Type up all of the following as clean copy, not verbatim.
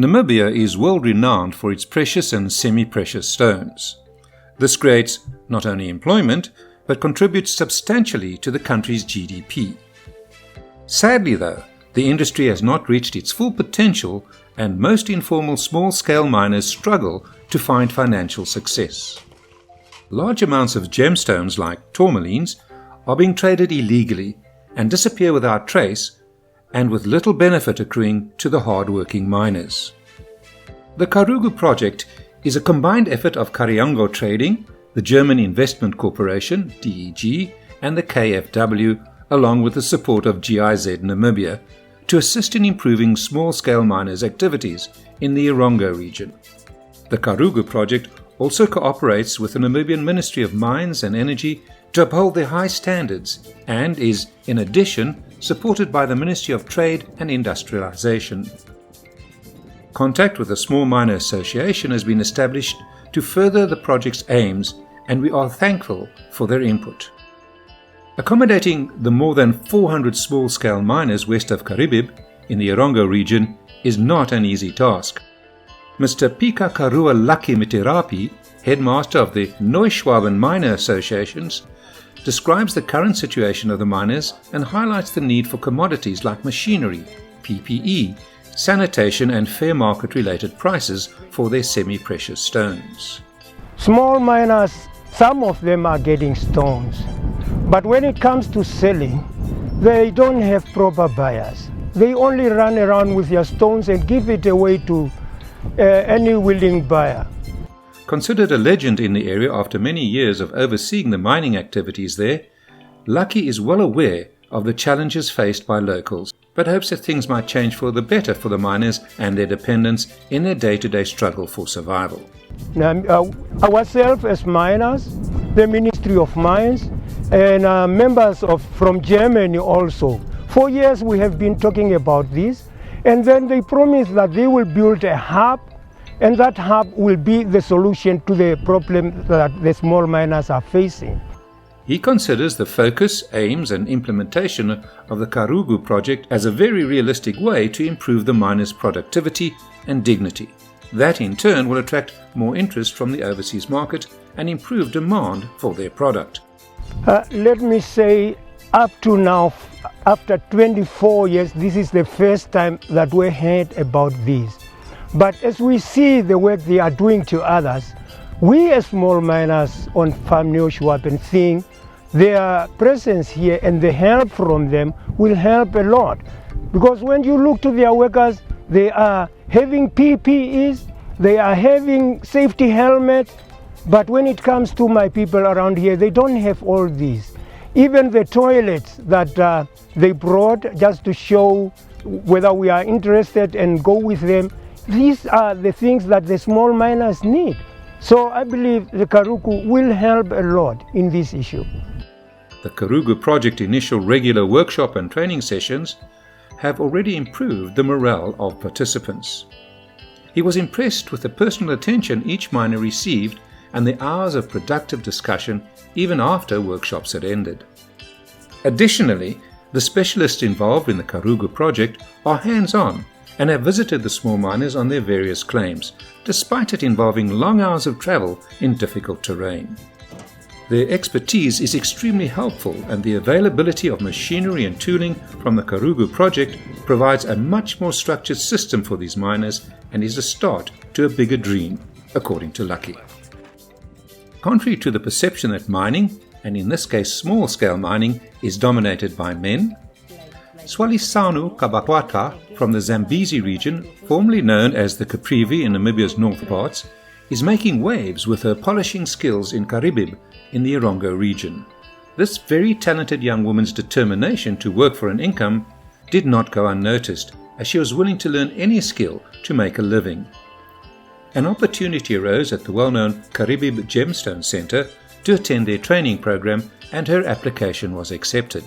Namibia is world renowned for its precious and semi-precious stones. This creates not only employment, but contributes substantially to the country's GDP. Sadly though, the industry has not reached its full potential and most informal small-scale miners struggle to find financial success. Large amounts of gemstones like tourmalines are being traded illegally and disappear without trace, and with little benefit accruing to the hard-working miners. The Kharugu project is a combined effort of Erongo Trading, the German Investment Corporation, DEG, and the KfW, along with the support of GIZ Namibia, to assist in improving small-scale miners' activities in the Erongo region. The Kharugu project also cooperates with the Namibian Ministry of Mines and Energy to uphold their high standards and is, in addition, supported by the Ministry of Trade and Industrialization. Contact with the Small Miner Association has been established to further the project's aims, and we are thankful for their input. Accommodating the more than 400 small-scale miners west of Karibib in the Erongo region is not an easy task. Mr. Pika Karua Lucky Mitirapi, headmaster of the Neuschwaben Miner Associations, describes the current situation of the miners and highlights the need for commodities like machinery, PPE, sanitation and fair market-related prices for their semi-precious stones. Small miners, some of them are getting stones, but when it comes to selling, they don't have proper buyers. They only run around with their stones and give it away to any willing buyer. Considered a legend in the area after many years of overseeing the mining activities there, Lucky is well aware of the challenges faced by locals, but hopes that things might change for the better for the miners and their dependents in their day-to-day struggle for survival. Now, ourselves as miners, the Ministry of Mines, and members from Germany also, for years we have been talking about this, and then they promised that they will build a hub, and that hub will be the solution to the problem that the small miners are facing. He considers the focus, aims and implementation of the Kharugu project as a very realistic way to improve the miners' productivity and dignity. That in turn will attract more interest from the overseas market and improve demand for their product. Let me say, up to now, after 24 years, this is the first time that we heard about this. But as we see the work they are doing to others, we as small miners on Farm Neuschwaben think their presence here and the help from them will help a lot. Because when you look to their workers, they are having PPEs, they are having safety helmets, but when it comes to my people around here, they don't have all these. Even the toilets that they brought just to show whether we are interested and go with them, these are the things that the small miners need. So I believe the Kharugu will help a lot in this issue. The Kharugu project initial regular workshop and training sessions have already improved the morale of participants. He was impressed with the personal attention each miner received and the hours of productive discussion even after workshops had ended. Additionally, the specialists involved in the Kharugu project are hands-on and have visited the small miners on their various claims, despite it involving long hours of travel in difficult terrain. Their expertise is extremely helpful, and the availability of machinery and tooling from the Kharugu project provides a much more structured system for these miners and is a start to a bigger dream, according to Lucky. Contrary to the perception that mining, and in this case small-scale mining, is dominated by men, Swalisano and from the Zambezi region, formerly known as the Caprivi in Namibia's north parts, is making waves with her polishing skills in Karibib in the Erongo region. This very talented young woman's determination to work for an income did not go unnoticed, as she was willing to learn any skill to make a living. An opportunity arose at the well-known Karibib Gemstone Center to attend their training program, and her application was accepted.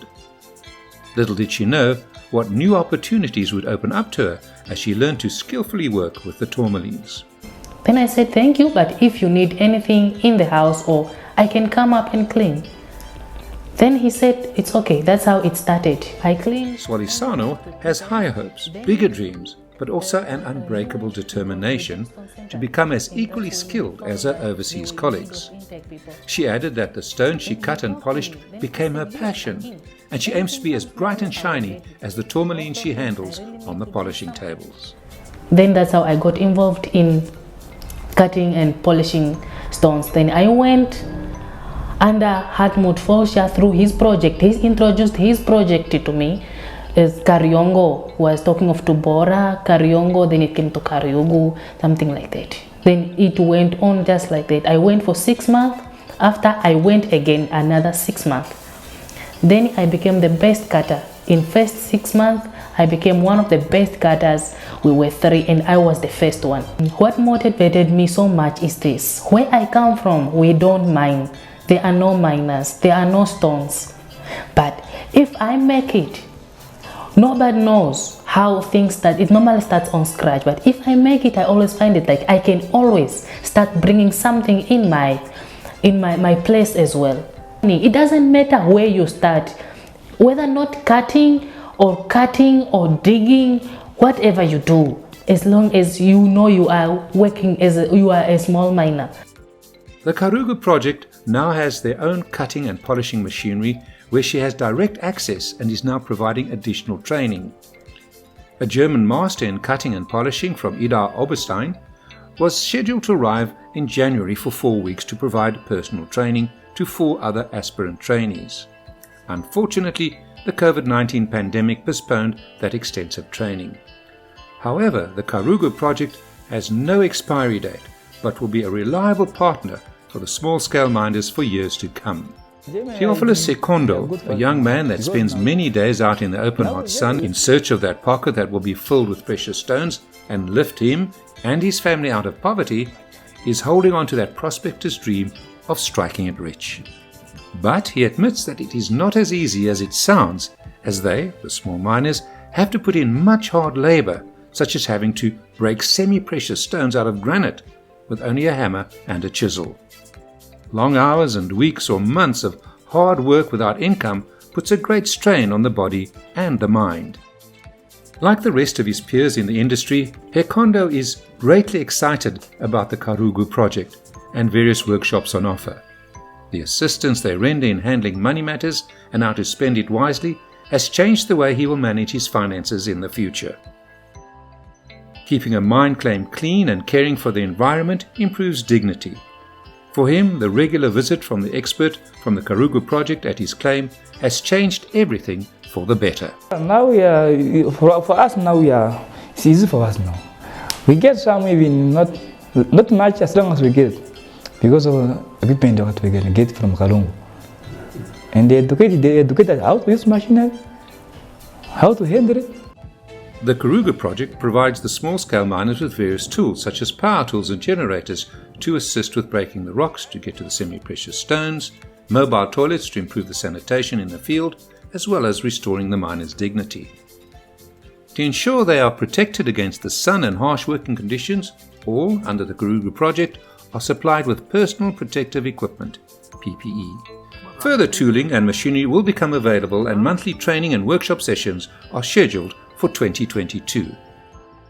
Little did she know what new opportunities would open up to her as she learned to skillfully work with the tourmalines. Then I said, thank you, but if you need anything in the house or I can come up and clean. Then he said, it's okay. That's how it started. I cleaned. Swalisano has higher hopes, bigger dreams, but also an unbreakable determination to become as equally skilled as her overseas colleagues. She added that the stones she cut and polished became her passion, and she aims to be as bright and shiny as the tourmalines she handles on the polishing tables. Then that's how I got involved in cutting and polishing stones. Then I went under Hartmut Forscher through his project. He introduced his project to me. Is Erongo was talking of Tubora, Erongo, then it came to Kharugu, something like that. Then it went on just like that. I went for 6 months. After I went again another 6 months. Then I became the best cutter. In first 6 months, I became one of the best cutters. We were 3 and I was the first one. What motivated me so much is this. Where I come from, we don't mine. There are no miners, there are no stones. But if I make it, nobody knows how things start. It normally starts on scratch, but if I make it, I always find it like I can always start bringing something in my place as well. It doesn't matter where you start, whether not cutting or digging, whatever you do, as long as you know you are working you are a small miner. The Kharugu project now has their own cutting and polishing machinery where she has direct access and is now providing additional training. A German master in cutting and polishing from Ida Oberstein was scheduled to arrive in January for 4 weeks to provide personal training to 4 other aspirant trainees. Unfortunately, the COVID-19 pandemic postponed that extensive training. However, the Kharugu project has no expiry date, but will be a reliable partner for the small-scale miners for years to come. Teofilus Secondo, a young man that spends many days out in the open hot sun in search of that pocket that will be filled with precious stones and lift him and his family out of poverty, is holding on to that prospector's dream of striking it rich. But he admits that it is not as easy as it sounds, as they, the small miners, have to put in much hard labor, such as having to break semi-precious stones out of granite with only a hammer and a chisel. Long hours and weeks or months of hard work without income puts a great strain on the body and the mind. Like the rest of his peers in the industry, Secondo is greatly excited about the Kharugu project and various workshops on offer. The assistance they render in handling money matters and how to spend it wisely has changed the way he will manage his finances in the future. Keeping a mine claim clean and caring for the environment improves dignity. For him, the regular visit from the expert from the Kharugu project at his claim has changed everything for the better. Now for us now it's easy for us now. We get some even not much as long as we get it, because of equipment that we get from Kharugu. And they educated how to use machinery, how to handle it. The Kharugu project provides the small-scale miners with various tools such as power tools and generators to assist with breaking the rocks to get to the semi-precious stones, mobile toilets to improve the sanitation in the field, as well as restoring the miners' dignity. To ensure they are protected against the sun and harsh working conditions, all under the Kharugu project are supplied with personal protective equipment, PPE. Further tooling and machinery will become available and monthly training and workshop sessions are scheduled for 2022.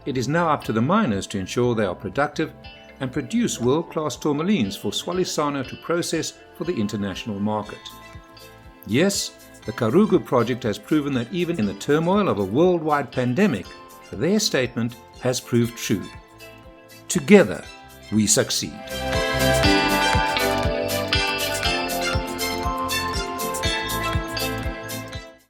It is now up to the miners to ensure they are productive and produce world-class tourmalines for Swalisano to process for the international market. Yes, the Kharugu project has proven that even in the turmoil of a worldwide pandemic, their statement has proved true. Together, we succeed.